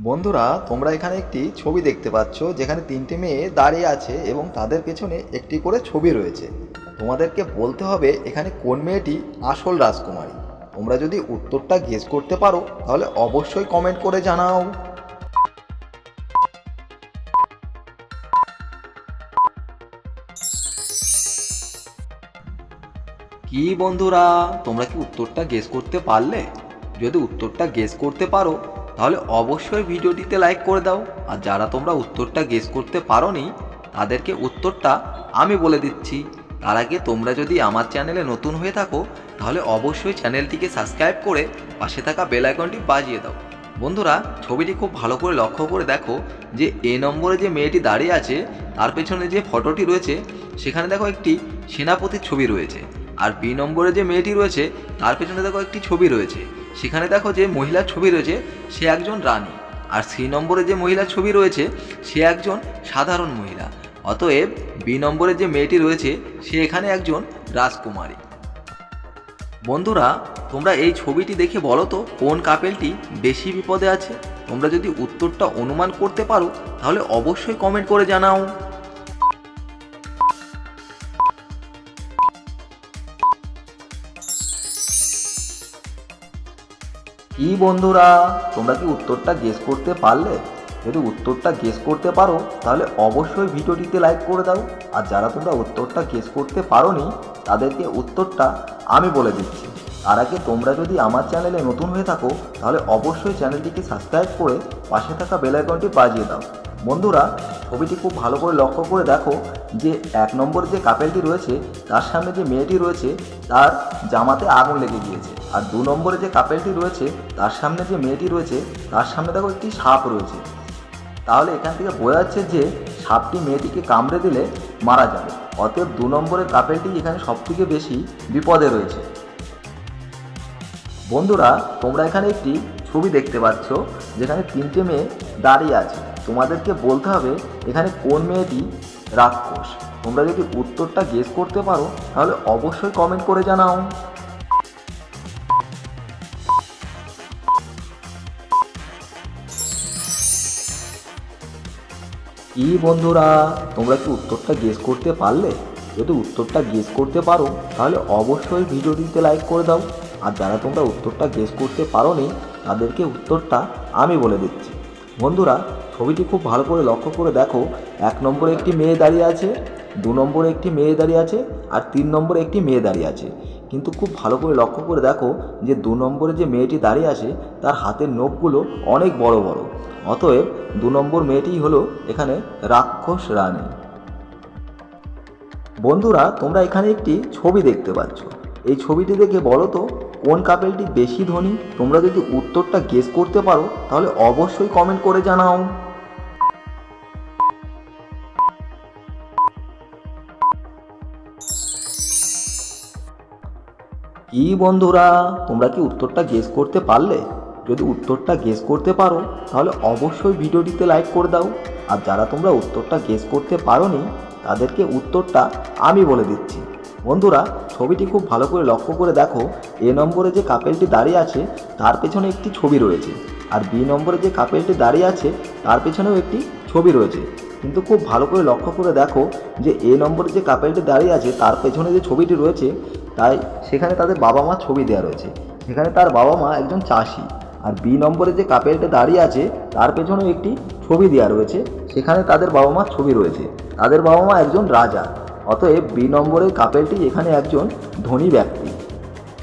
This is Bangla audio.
বন্ধুরা, তোমরা এখানে একটি ছবি দেখতে পাচ্ছ যেখানে তিনটে মেয়ে দাঁড়িয়ে আছে এবং তাদের পেছনে একটি করে ছবি রয়েছে। তোমাদেরকে বলতে হবে এখানে কোন মেয়েটি আসল রাজকুমারী। তোমরা যদি উত্তরটা গেস করতে পারো তাহলে অবশ্যই কমেন্ট করে জানাও। কি বন্ধুরা, তোমরা কি উত্তরটা গেস করতে পারলে? যদি উত্তরটা গেস করতে পারো তাহলে অবশ্যই ভিডিওটিতে লাইক করে দাও। আর যারা তোমরা উত্তরটা গেস করতে পারোনি তাদেরকে উত্তরটা আমি বলে দিচ্ছি। তার আগে তোমরা যদি আমার চ্যানেলে নতুন হয়ে থাকো তাহলে অবশ্যই চ্যানেলটিকে সাবস্ক্রাইব করে পাশে থাকা বেল আইকনটি বাজিয়ে দাও। বন্ধুরা, ছবিটি খুব ভালো করে লক্ষ্য করে দেখো যে এ নম্বরে যে মেয়েটি দাঁড়িয়ে আছে তার পেছনে যে ফটোটি রয়েছে সেখানে দেখো একটি সেনাপতির ছবি রয়েছে। আর বি নম্বরে যে মেয়েটি রয়েছে তার পেছনে দেখো একটি ছবি রয়েছে, সেখানে দেখো যে মহিলার ছবি রয়েছে সে একজন রানী। আর সি নম্বরে যে মহিলার ছবি রয়েছে সে একজন সাধারণ মহিলা। অতএব বি নম্বরে যে মেয়েটি রয়েছে সে এখানে একজন রাজকুমারী। বন্ধুরা, তোমরা এই ছবিটি দেখে বলো তো কোন কাপেলটি বেশি বিপদে আছে? তোমরা যদি উত্তরটা অনুমান করতে পারো তাহলে অবশ্যই কমেন্ট করে জানাও। কি বন্ধুরা, তোমরা কি উত্তরটা গেস করতে পারলে? যদি উত্তরটা গেস করতে পারো তাহলে অবশ্যই ভিডিওটিতে লাইক করে দাও। আর যারা তোমরা উত্তরটা গেস করতে পারোনি তাদেরকে উত্তরটা আমি বলে দিচ্ছি। তার আগে তোমরা যদি আমার চ্যানেলে নতুন হয়ে থাকো তাহলে অবশ্যই চ্যানেলটিকে সাবস্ক্রাইব করে পাশে থাকা বেল আইকনটি বাজিয়ে দাও। বন্ধুরা, ছবিটি খুব ভালো করে লক্ষ্য করে দেখো যে এক নম্বরে যে কাপেলটি রয়েছে তার সামনে যে মেয়েটি রয়েছে তার জামাতে আগুন লেগে গিয়েছে। আর দু নম্বরে যে কাপেলটি রয়েছে তার সামনে যে মেয়েটি রয়েছে তার সামনে দেখো একটি সাপ রয়েছে। তাহলে এখান থেকে বোঝা যাচ্ছে যে সাপটি মেয়েটিকে কামড়ে দিলে মারা যাবে। অতএব দু নম্বরের কাপেলটি এখানে সবথেকে বেশি বিপদে রয়েছে। বন্ধুরা, তোমরা এখানে একটি ছবি দেখতে পাচ্ছ যেখানে তিনটে মেয়ে দাঁড়িয়ে আছে। তোমাদেরকে বলতে হবে এখানে কোন মেয়েটি রাক্ষস। তোমরা যদি উত্তরটা গেস করতে পারো তাহলে অবশ্যই কমেন্ট করে জানাও। কি বন্ধুরা, তোমরা কি উত্তরটা গেস করতে পারলে? যদি উত্তরটা গেস করতে পারো তাহলে অবশ্যই ভিডিওটিতে লাইক করে দাও। আর যারা তোমরা উত্তরটা গেস করতে পারোনি তাদেরকে উত্তরটা আমি বলে দিচ্ছি। বন্ধুরা, ছবিটি খুব ভালো করে লক্ষ্য করে দেখো এক নম্বরে একটি মেয়ে দাঁড়িয়ে আছে, দু নম্বরে একটি মেয়ে দাঁড়িয়ে আছে আর তিন নম্বরে একটি মেয়ে দাঁড়িয়ে আছে। কিন্তু খুব ভালো করে লক্ষ্য করে দেখো যে দু নম্বরে যে মেয়েটি দাঁড়িয়ে আছে তার হাতের নখগুলো অনেক বড় বড়। অতএব দু নম্বর মেয়েটিই হলো এখানে রাক্ষস রানী। বন্ধুরা, তোমরা এখানে একটি ছবি দেখতে পাচ্ছ। এই ছবিটি দেখে বলো তো কোন কাপেলটি বেশি ধনী? তোমরা যদি উত্তরটা গেস করতে পারো তাহলে অবশ্যই কমেন্ট করে জানাও। কি বন্ধুরা, তোমরা কি উত্তরটা গেস করতে পারলে? যদি উত্তরটা গেস করতে পারো তাহলে অবশ্যই ভিডিওটিতে লাইক করে দাও। আর যারা তোমরা উত্তরটা গেস করতে পারোনি তাদেরকে উত্তরটা আমি বলে দিচ্ছি। বন্ধুরা, ছবিটি খুব ভালো করে লক্ষ্য করে দেখো এ নম্বরে যে কাপেলটি দাঁড়িয়ে আছে তার পেছনে একটি ছবি রয়েছে। আর বি নম্বরে যে কাপেলটি দাঁড়িয়ে আছে তার পেছনেও একটি ছবি রয়েছে। কিন্তু খুব ভালো করে লক্ষ্য করে দেখো যে এ নম্বরে যে কাপেলটি দাঁড়িয়ে আছে তার পেছনে যে ছবিটি রয়েছে তাই সেখানে তাদের বাবা মা ছবি দেওয়া রয়েছে। সেখানে তার বাবা মা একজন চাষি। আর বি নম্বরে যে কাপেলটা দাঁড়িয়ে আছে তার পেছনেও একটি ছবি দেওয়া রয়েছে, সেখানে তাদের বাবা মার ছবি রয়েছে। তাদের বাবা মা একজন রাজা। অতএব বি নম্বরের কাপেলটি এখানে একজন ধনী ব্যক্তি।